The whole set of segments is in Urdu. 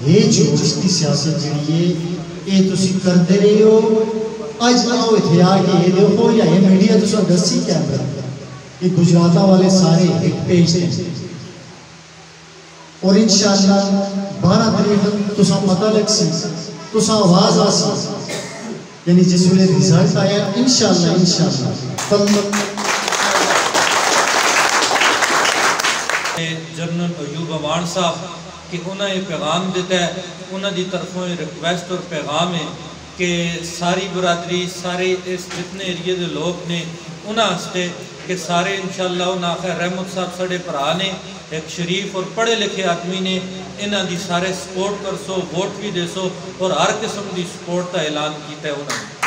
یہ جوش کی سیاست جڑی ہے یہ تسی کرتے رہے ہو آج آؤ اتھے آگے یہ دیکھو یا یہ میڈیا تو سا دسی کیمرہ یہ گجراتہ والے سارے ایک پیج ہیں اور انشاءاللہ 12 تاریخ تو سا پتہ لگ سی تو سا آواز آسی یعنی جس ویلے ریزلٹ آیا انشاءاللہ جنرل ایوب امان صاحب کہ انہوں نے پیغام دیتا ہے انہوں دی طرفوں ریکویسٹ اور پیغام ہے کہ ساری برادری سارے اس جتنے ایریے دے لوگ نے انہوں ہستے کہ سارے انشاءاللہ انہوں آخر رحمت صاحب سڑے پرا نے ایک شریف اور پڑھے لکھے آدمی نے انہوں دی سارے سپورٹ کر سو ووٹ بھی دے سو اور ہر قسم دی سپورٹ کا اعلان کیتا ہے انہوں نے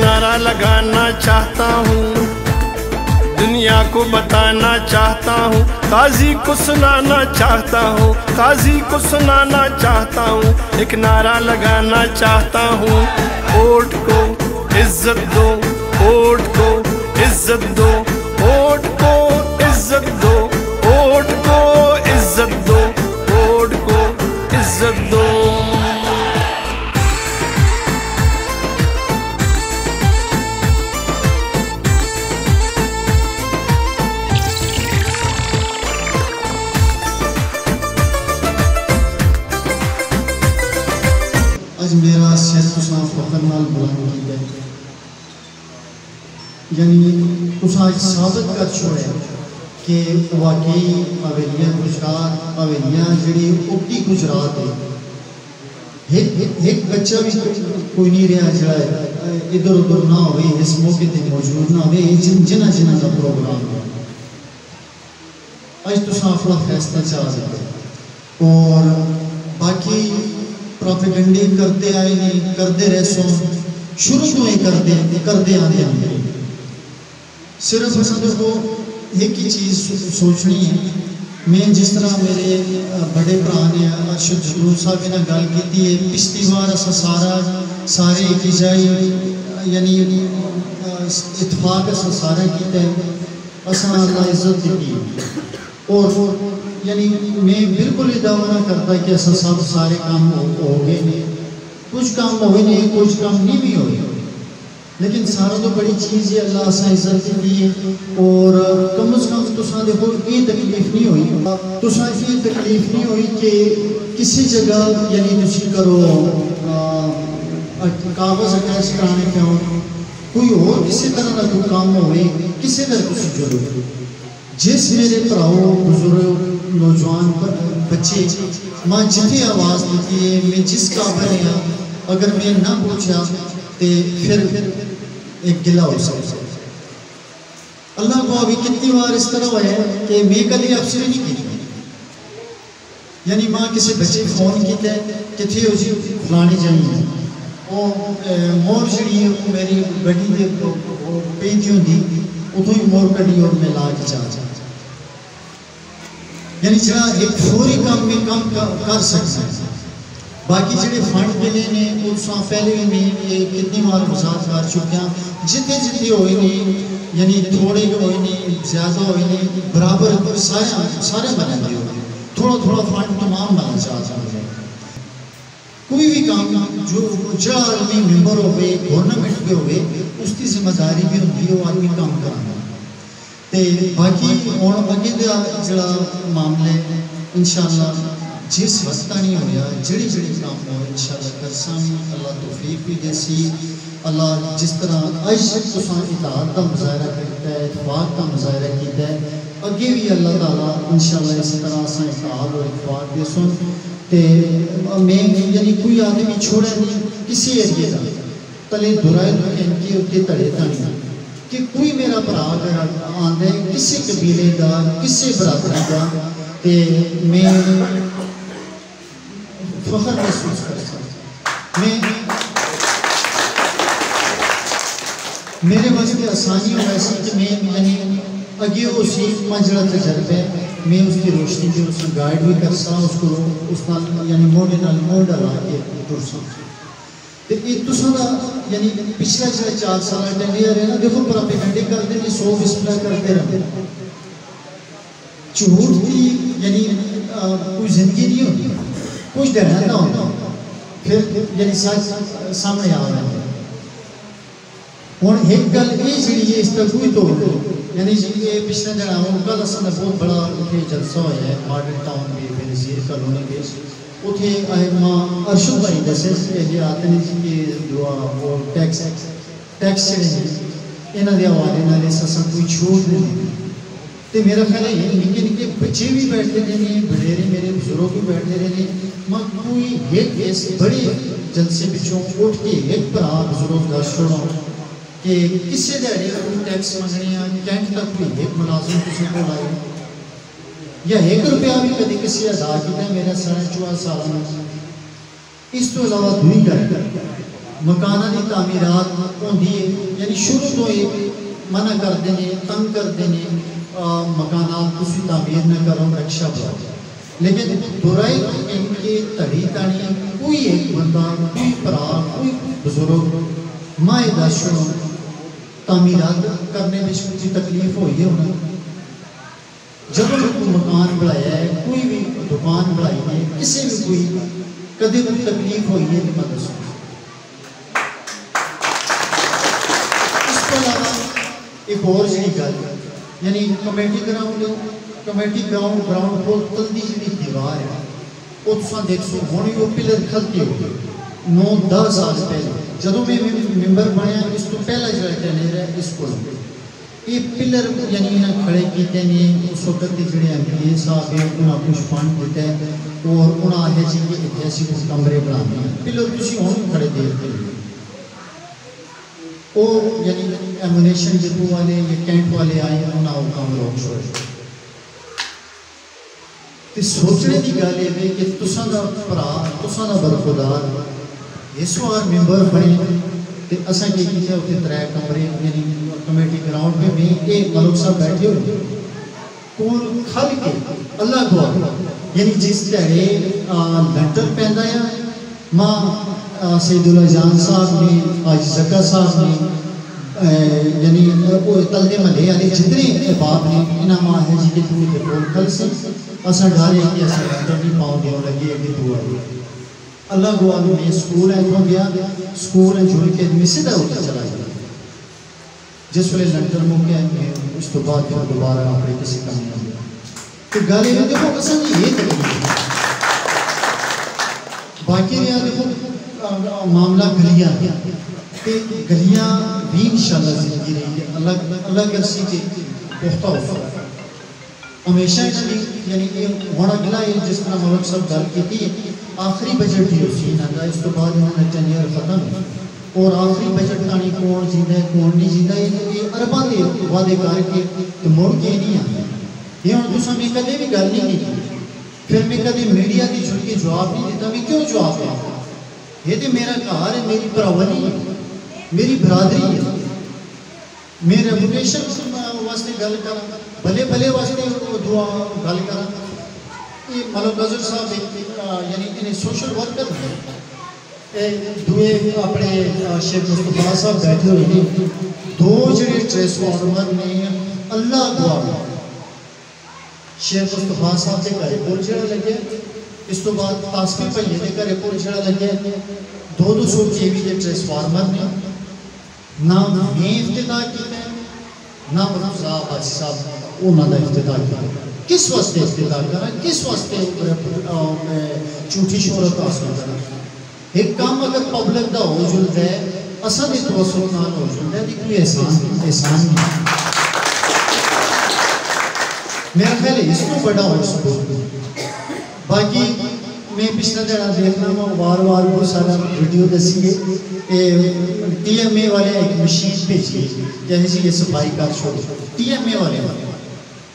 نعرہ لگانا چاہتا ہوں دنیا کو بتانا چاہتا ہوں قاضی کو سنانا چاہتا ہوں قاضی کو سنانا چاہتا ہوں ایک نعرہ لگانا چاہتا ہوں ووٹ کو عزت دو ووٹ کو عزت دو ووٹ کو عزت دو ووٹ کو عزت دو ووٹ کو عزت دو آج میرا سیاست تساں فخر نال بلند کیتا ہے یعنی تساں آج ثابت کر چھوڑے کہ واقعی اویلیاں گجرات اویلیاں جڑی اپنی گجرات ہے ایک بچہ بھی کوئی نہیں رہا جڑا ادھر ادھر نہ ہوئے اس موقع تے موجود نہ ہوئے جنہ کا پروگرام ہے آج تساں اپنا فیصلہ چاہ دیتے اور باقی پروپیگنڈی کرتے آئے نہیں کرتے رہ سو شروع تو ہی کرتے آنے آنے صرف اساں کو ایک ہی چیز سوچنی ہے میں جس طرح میرے بڑے برا نے ارشد جلول صاحب نے گل کی ہے پچھلی بار سارے ایک ہی جائی یعنی اتفاق اساں سارا کیتا ہے اساں اللہ عزت دی اور یعنی میں بالکل یہ دعویٰ نہ کرتا کہ ایسا سب سارے کام ہو گئے نہیں کچھ کام ہوئے نہیں کچھ کام نہیں بھی ہوئے لیکن سارا تو بڑی چیز ہے اللہ اساں عزت دی ہے اور کم از کم تساں دیکھو یہ تکلیف نہیں ہوئی تساں یہ تکلیف نہیں ہوئی کہ کسی جگہ یعنی تسی کرو کاغذ اٹیچ کرانے پہ ہو کوئی اور کسی طرح کا کوئی کام ہوئے کسی طرح تسی ضرور جس میرے پراؤ بزرگ نوجوان بچے ماں جتنی آواز دیتی ہے میں جس قابل ہیں اگر میں نہ پوچھا تو پھر ایک گلہ ہو سکتا اللہ کو ابھی کتنی بار اس طرح ہوئے کہ میں کلی افسر نہیں کی یعنی ماں کسی بچے فون کیتا ہے کہ تھی ہو جی فلانی جائیں مور جڑی ہے میری گڑی دے پیدیوں دی اتوں ہی مور کڑی اور میں لا کے چاہ یعنی جہاں ایک فوری کام میں کام کر سکتا ہے باقی جڑے فنڈ ملے نے اس پہلے بھی میں کتنی بار مزاج کر چکیا جتنے ہوئے نہیں یعنی تھوڑے ہوئے نہیں زیادہ ہوئے نہیں برابر سارے بنے ہوئے تھوڑا فنڈ تمام بنا چاہتا ہے کوئی بھی کام جو جڑا آدمی ممبر ہوئے گورنمنٹ کے ہوئے اس کی ذمہ داری بھی ہوتی ہے وہ آدمی کام کرنا تے باقی ہوں اگے دا جڑا معاملے انشاءاللہ جس وقت نہیں ہویا جڑی کام ہو انشاءاللہ کرساں اللہ توفیق بھی دے سی اللہ جس طرح اج تساں اطاعت کا مظاہرہ کرتا ہے اتفاق کا مظاہرہ کیتا ہے اگے بھی اللہ تعالیٰ انشاءاللہ اس طرح اساں اطاعت اور اتفاق دے سن تے میں یعنی کوئی آدمی چھوڑے نہیں کسی ایریے کا تلے دھرائے ان کے اتنے تڑے تانی کہ کوئی میرا برا اگر آندے کسی قبیلے دا کسی برادری دا تے میں فخر محسوس کر سکتا میں میرے واسطے آسانی ہو ایسی کہ میں یعنی اگے اسی مجرا تجربے میں اس کی روشنی جو اس میں گائیڈ بھی کر سکتا اس کو اس نال یعنی موڑے نال موڑ ڈالا کے ٹر سکتا تو یہ تساں دا یعنی پچھلا جو 4 سال ٹینیئر ہے نا دیکھو پروپیگنڈے کرتے ہیں 100 ڈسپلے کرتے رہتے ہیں جھوٹ کی یعنی کوئی زندگی نہیں ہوتی کچھ دیر رہتا ہوتا پھر یعنی سچ سامنے آ رہا ہے ہوں ایک گل یہ جی اس تک کوئی توڑ یعنی جی یہ پچھلے دن ہوں کل اصل بہت بڑا اتنے جلسہ ہوا ہے ماڈل ٹاؤن بھی بنظیر کالونی کے اتنے آئے ماں ارشد بھائی دسے یہ آتے ہیں جی کہ دعا وہ ٹیکس جڑے ہیں یہاں کے حوالے نال اصل کوئی چھوٹ نہیں تو میرا خیال ہے یہ نکے نکے بچے بھی بیٹھتے رہے ہیں بڑھیرے میرے بزرگ بھی بیٹھتے رہے ہیں میں کوئی ایک اس بڑے جلسے پچھوں اٹھ کے ایک برا بزرگ دس چھوڑا کہ کسی دیڑے کوئی ٹیکس منگنے ہیں کینٹ تک کوئی ایک ملازم کسی کو لائے یا 1 روپیہ بھی کدی کسی ادا کیا ہے میرا 4.5 سال اس تو علاوہ دوئی گھر مکانہ دی تعمیرات ہوندی ہے یعنی شروع تو ایک منع کر دینے تنگ کر دینے مکانات کسی تعمیر نہ کرو رکشہ بڑھا لیکن برائی ان کے تڑی تانی کوئی ایک بندہ کوئی پرا کوئی بزرگ ماں داشتوں تعمیرات کرنے میں کچھ تکلیف ہوئی ہے انہیں جب کوئی مکان بڑھایا ہے کوئی بھی دکان بڑھائی ہے کسی بھی کوئی کدے کوئی تکلیف ہوئی ہے تو مدد سکتا اس کو علاوہ ایک اور جنی گل یعنی کمیٹی گراؤنڈ کو تلدی جنی دیوار ہے وہ تساں دیکھ سو ہونی وہ پلر کھلتی ہوئی 9-10 سال پہلے جدوں میں ممبر بنیا اس تو پہلا جو ٹینیر ہے اس کو یہ پلر یعنی انہیں کھڑے کیتے ہیں اس وقت کے جڑے ایم صاحب ہیں انہاں کچھ فنڈ دیتا ہے اور انہاں آئے جی کہ ایسی کچھ کمرے بنانے ہیں پلر کسی ہوں کھڑے دیر کے لیے وہ یعنی ایمونیشن ڈپو والے یا کینٹ والے آئے انہاں وہ کام روک چھوڑے تو سوچنے کی گل یہ کہ تساں دا پرا تساں دا برخودار اس وار ممبر بنے تو اساں کی کیا ہوتے 3 کمرے یعنی کمیٹی گراؤنڈ میں بھی ایک ملک صاحب بیٹھے ہوئے کون کھل کے اللہ کو یعنی جس طرح لنٹر پہندا ہے ماں سید اللہ جان صاحب نے آج زکا صاحب نے یعنی وہ تلدے ملے والے جتنے باپ نے انہاں ماں ہے جی کہ تو یہ کول کھل سے اساں ڈالے کہ اساں لنٹر نہیں پاؤں دیوں لگے کہ تو آئے اللہ کو آدھو میں سکول ہے تو گیا سکول ہے جوڑ کے میں سیدھا ہوتا چلا گیا جس ویلے لنٹر موقع ہے اس تو بعد پھر دوبارہ اپنے کسی کام نہیں گیا تو گالے میں دیکھو قسم یہ تکلیف باقی رہا دیکھو معاملہ گلیاں کہ گلیاں بھی انشاءاللہ زندگی رہی ہے اللہ کرسی کے پختہ ہوتا ہے ہمیشہ یعنی ہونا گلا ہے جس طرح ملک صاحب گل کی تھی آخری بجٹ ہی اسی نہ اس تو بعد انہوں نے ٹینیئر ختم ہے اور آخری بجٹ تانی کون جیندہ ہے کون نہیں جیندہ یہ ارباں دے وعدے کر کے تو مڑ کے نہیں آئے یہ ہوں تو میں کدے بھی گل نہیں کی پھر میں کدے میڈیا کی چھڑ کے جواب نہیں دیتا میں کیوں جواب دیتا یہ تو میرا گھر ہے میری براولی ہے میری برادری ہے میں ریپوٹیشن واسطے گل کرا بھلے بھلے واسطے دعا گل کرا یہ ملک نظر صاحب یعنی انہیں سوشل ورکر ہیں دوئے اپنے شیخ مصطفیٰ صاحب بیٹھے ہوئے ہیں 2 جڑے ٹرانسفارمر نے اللہ دعا شیخ مصطفیٰ صاحب کے گھر پور جڑا لگے اس تو بعد تاسفی پہیے دے گھر پور جڑا لگے 200 kV کے ٹرانسفارمر نے نہ میں افتتاح کیتا ہے نہ مرتضیٰ حاجی صاحب انہوں نے افتتاح کیا کس واسطے افتتاح کرنا کس واسطے جھوٹی شہرت حاصل کرنا ایک کام اگر پبلک دا ہو جلد ہے اصل اس توسط نال ہو جلد ہے کوئی احسان نہیں میرا خیال ہے اس کو بڑا ہو سکتا باقی میں پچھلا جڑا دیکھنا ہوں وار بہت سارا ویڈیو دسی ہے ٹی ایم اے والے ایک مشین بھیجی جیسے جی یہ صفائی کر چھوڑو ٹی ایم اے والے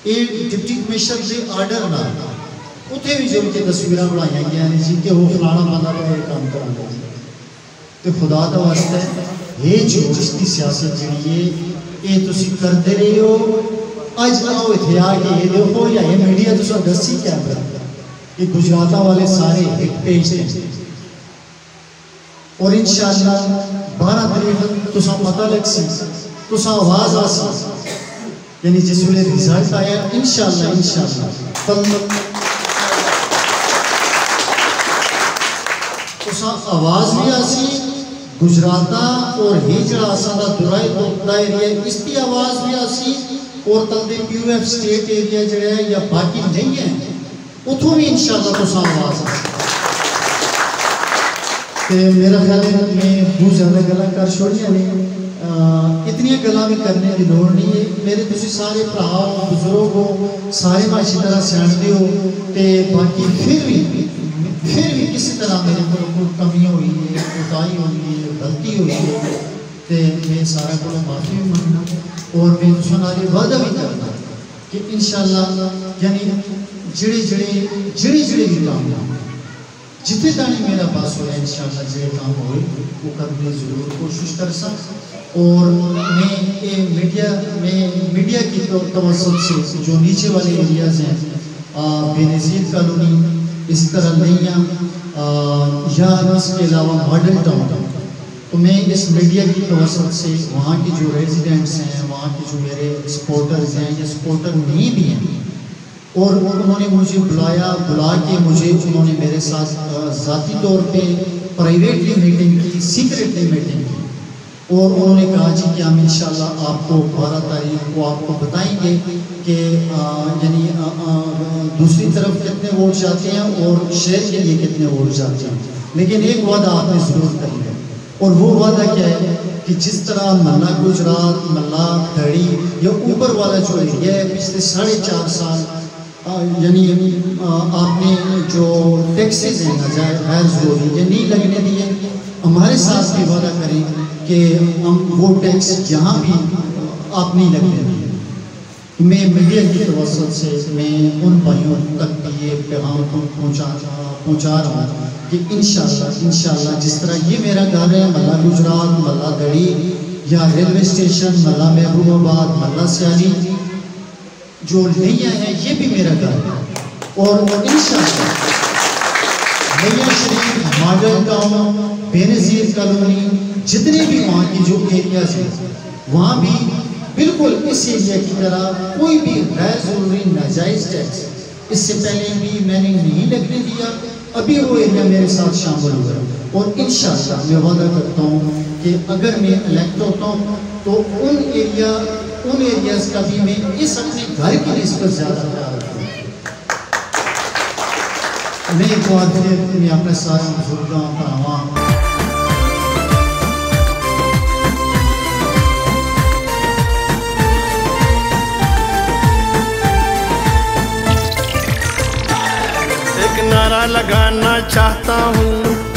یہ ڈپٹی کمشنر سے آرڈر نہ اتنے بھی جو ان کی تصویریں بنائی گیا ہیں جی کہ وہ فلانا بندہ کا یہ کام کرنا ہے تو خدا کا واسطہ ہے یہ جو جس کی سیاست جڑی ہے یہ تسی کرتے رہے ہو آج آؤ اتنے آ کے یہ دیکھو یا یہ میڈیا تو دسی کیا کر یہ گجراتہ والے سارے ایک پیج ہیں اور انشاءاللہ 12 تاریخ تساں پتہ لگ سی تساں آواز آ سی یعنی جس ویلے رزلٹ آیا انشاءاللہ تساں آواز بھی آ سی گجراتا اور ہی جڑا آسان دا درائے دا ایریا اس کی آواز بھی آ سی اور تلدے پیو ایف سٹیٹ ایریا جڑا ہے یا باقی نہیں ہے اتھوں بھی انشاءاللہ تساں آواز آ سی کہ میرا خیال ہے میں بہت زیادہ گلا کر چھوڑیاں نہیں اتنی گلا بھی کرنے کی لوڑ نہیں ہے میرے تسی سارے بھرا بزرگ ہو سارے معاشی طرح سیاںدے ہو تے باقی پھر بھی کسی طرح میرے کو کمی ہوئی ہے کوتاہی ہوئی ہے غلطی ہوئی ہے تے میں سارا کو معافی بھی مانگنا اور میں تساں وعدہ بھی کرنا کہ انشاءاللہ یعنی جڑے بھی کام جتنے تانی میرا پاس ہویا انشاءاللہ جے کام ہوئے وہ کرنے ضرور کوشش کر سک اور میں میڈیا کی توسط سے جو نیچے والے ایریاز ہیں بے نظیر کالونی اس طرح نہیں یا اس کے علاوہ ماڈل ٹاؤن تو میں اس میڈیا کی توسط سے وہاں کی جو ریزیڈنٹس ہیں وہاں کی جو میرے سپورٹرز ہیں یا سپورٹر نہیں بھی ہیں اور انہوں نے مجھے بلا کے مجھے انہوں نے میرے ساتھ ذاتی طور پہ پرائیویٹلی میٹنگ کی سیکریٹلی میٹنگ کی اور انہوں نے کہا جی کہ ہم انشاءاللہ آپ کو 12 تاریخ کو آپ کو بتائیں گے کہ یعنی دوسری طرف کتنے ووٹ جاتے ہیں اور شہر کے لیے کتنے ووٹ جاتے ہیں لیکن ایک وعدہ آپ نے ضرور کر لیا اور وہ وعدہ کیا ہے کہ جس طرح ملا گجرات ملا دھڑی یا اوپر والا جو ایریا ہے پچھلے 4.5 سال یعنی آپ نے جو ٹیکسز ہیں غیر ضروری یہ نہیں لگنے دیے ہمارے ساتھ بھی وعدہ کریں کہ ہم وہ ٹیکس یہاں بھی آپ نہیں لگنے دیے میں میڈیا کی توسط سے میں ان بھائیوں تک بھی یہ پیغام پہنچا رہا ہوں کہ انشاءاللہ جس طرح یہ میرا گھر ہے ملا گجرات ملا دھڑی یا ریلوے اسٹیشن ملا محبوب آباد ملا سیالی جو نہیں ہیں یہ بھی میرا گھر ہے اور انشاءاللہ میاں شریف ماڈل ٹاؤن بے نظیر کالونی جتنے بھی وہاں کی جو ایریاز ہیں وہاں بھی بالکل اس ایریا کی طرح کوئی بھی غیر ضروری ناجائز ٹیکس اس سے پہلے بھی میں نے نہیں لگنے دیا ابھی وہ ایریا میرے ساتھ شامل ہوا اور انشاءاللہ میں وعدہ کرتا ہوں کہ اگر میں الیکٹ ہوتا ہوں تو ان ایریاز کا بھی میں اس اپنے گھر کی نسبت زیادہ خیال رکھوں میں ایک بار پھر میں اپنے سارے بزرگوں کا عوام ایک نعرہ لگانا چاہتا ہوں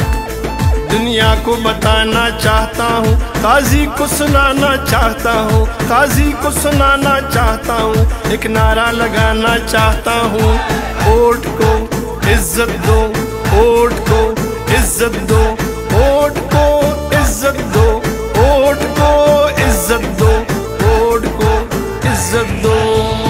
دنیا کو بتانا چاہتا ہوں قاضی کو سنانا چاہتا ہوں قاضی کو سنانا چاہتا ہوں ایک نعرہ لگانا چاہتا ہوں ووٹ کو عزت دو ووٹ کو عزت دو ووٹ کو عزت دو ووٹ کو عزت دو ووٹ کو عزت دو